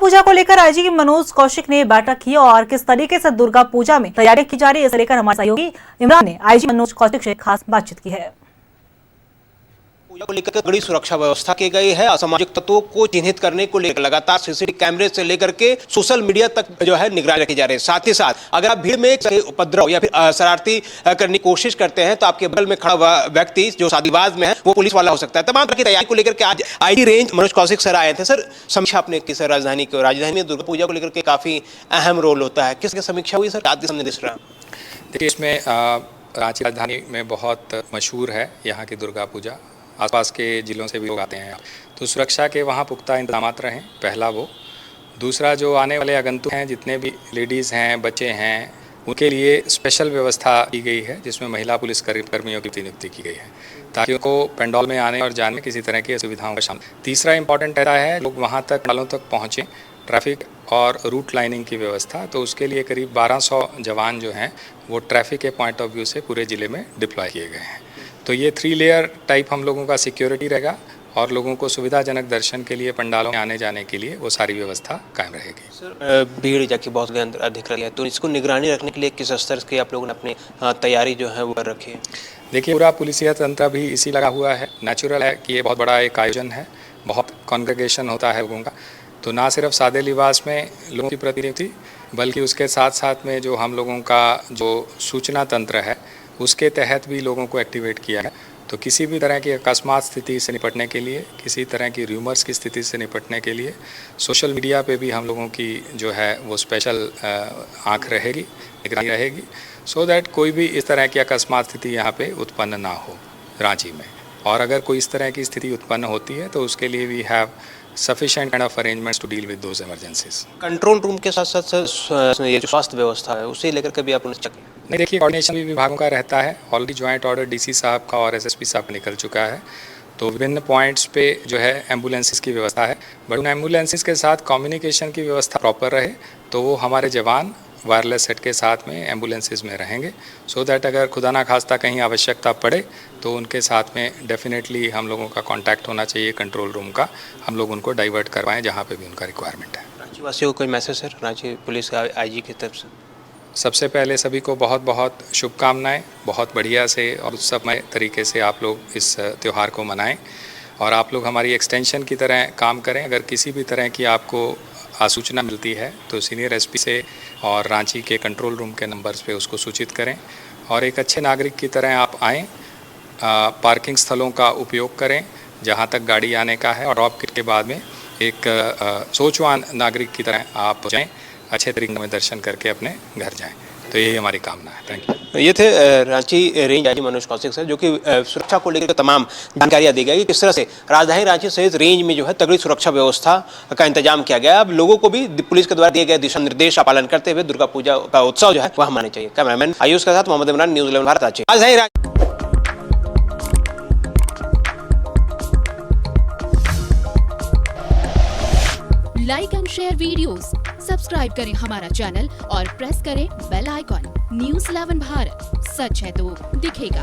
पूजा को लेकर आईजी मनोज कौशिक ने बैठक की और किस तरीके से दुर्गा पूजा में तैयारी की जा रही है इसे लेकर हमारे सहयोगी इमरान ने आईजी मनोज कौशिक से खास बातचीत की है। पूजा को लेकर कड़ी सुरक्षा व्यवस्था की गई है। असामाजिक तत्वों को चिन्हित करने को लेकर लगातार सीसीटीवी कैमरे से लेकर के सोशल मीडिया तक जो है निगरानी रखी जा रही है। साथ ही साथ अगर आप भीड़ में उपद्रव या फिर शरारती करने की कोशिश करते हैं तो आपके बगल में खड़ा व्यक्ति जो शादीबाज में है वो पुलिस वाला हो सकता है। तमाम तरह की तैयारी को लेकर के आज IG range Manoj Kaushik sir आए थे। सर, समीक्षा आपने किस राजधानी में दुर्गा पूजा को लेकर के काफी अहम रोल होता है, किसकी समीक्षा हुई सर? आज संदेश रहा देखिए, इसमें रांची राजधानी में बहुत मशहूर है यहाँ की दुर्गा पूजा। आसपास के ज़िलों से भी लोग आते हैं, तो सुरक्षा के वहाँ पुख्ता इंतजाम रहें, पहला वो। दूसरा, जो आने वाले आगंतुक हैं, जितने भी लेडीज़ हैं, बच्चे हैं, उनके लिए स्पेशल व्यवस्था की गई है जिसमें महिला पुलिस कर्मियों की नियुक्ति की गई है ताकि उनको पेंडॉल में आने और जाने में किसी तरह की असुविधाओं का सामना। तीसरा इंपॉर्टेंट रहता है लोग वहाँ तक पंडालों तक पहुँचें, ट्रैफिक और रूट लाइनिंग की व्यवस्था। तो उसके लिए करीब 1200 जवान जो हैं वो ट्रैफिक के पॉइंट ऑफ व्यू से पूरे ज़िले में डिप्लॉय किए गए हैं। तो ये 3 लेयर टाइप हम लोगों का सिक्योरिटी रहेगा और लोगों को सुविधाजनक दर्शन के लिए पंडालों में आने जाने के लिए वो सारी व्यवस्था कायम रहेगी। सर, भीड़ जाके बहुत अधिक रही है, तो इसको निगरानी रखने के लिए किस स्तर की आप लोगों ने अपनी तैयारी जो है वो कर रखी है? देखिए, पूरा पुलिसिया तंत्र भी इसी लगा हुआ है। नेचुरल है कि ये बहुत बड़ा एक आयोजन है, बहुत कॉन्ग्रेगेशन होता है लोगों का, तो ना सिर्फ सादे लिबास में लोगों की प्रतिनिधि बल्कि उसके साथ साथ में जो हम लोगों का जो सूचना तंत्र है उसके तहत भी लोगों को एक्टिवेट किया है। तो किसी भी तरह की अकस्मात स्थिति से निपटने के लिए, किसी तरह की र्यूमर्स की स्थिति से निपटने के लिए सोशल मीडिया पे भी हम लोगों की जो है वो स्पेशल आँख रहेगी, निगरानी रहेगी, सो दैट कोई भी इस तरह की अकस्मात स्थिति यहाँ पे उत्पन्न ना हो रांची में। और अगर कोई इस तरह की स्थिति उत्पन्न होती है तो उसके लिए we have sufficient kind of arrangements to deal with those emergencies. Control room के साथ साथ ये जो स्वास्थ्य व्यवस्था है उसे लेकर के भी आप नहीं, देखिए, कोऑर्डिनेशन भी विभागों का रहता है। ऑलरेडी ज्वाइंट ऑर्डर डीसी साहब का और एसएसपी साहब का निकल चुका है, तो विभिन्न पॉइंट्स पे जो है एम्बुलेंसेस की व्यवस्था है, बट उन एम्बुलेंसेस के साथ कम्युनिकेशन की व्यवस्था प्रॉपर रहे तो वो हमारे जवान वायरलेस सेट के साथ में एम्बुलेंसेस में रहेंगे, सो दैट अगर खुदा ना खास्ता कहीं आवश्यकता पड़े तो उनके साथ में डेफिनेटली हम लोगों का कांटेक्ट होना चाहिए कंट्रोल रूम का, हम लोग उनको डाइवर्ट करवाएं जहां पे भी उनका रिक्वायरमेंट है। रांची वासियों को कोई मैसेज है रांची पुलिस का आईजी की तरफ से? सबसे पहले सभी को बहुत बहुत शुभकामनाएं। बहुत बढ़िया से और उत्सवमय तरीके से आप लोग इस त्यौहार को मनाएं और आप लोग हमारी एक्सटेंशन की तरह काम करें। अगर किसी भी तरह की आपको सूचना मिलती है तो सीनियर एसपी से और रांची के कंट्रोल रूम के नंबर्स पे उसको सूचित करें और एक अच्छे नागरिक की तरह आप आएँ। पार्किंग स्थलों का उपयोग करें जहाँ तक गाड़ी आने का है और ड्रॉप किट के बाद में एक सोचवान नागरिक की तरह आप जाएँ, अच्छे तरीके में दर्शन करके अपने घर जाएं। तो यही हमारी कामना है। Thank you. ये थे Ranchi range IG Manoj Kaushik sir, जो कि सुरक्षा को लेकर तमाम जानकारियां दी गई किस तरह से राजधानी रांची सहित रेंज में जो है तगड़ी सुरक्षा व्यवस्था का इंतजाम किया गया। अब लोगों को भी पुलिस के द्वारा दिए गए दिशा निर्देश का पालन करते हुए दुर्गा पूजा का उत्सव जो है वह मनाना चाहिए। कैमरामैन आयुष के साथ Mohammad Imran, news 11 Bharat Ranchi. Like and share videos, subscribe करें हमारा चैनल और प्रेस करें बेल आइकॉन। न्यूज़ 11 भारत, सच है तो दिखेगा।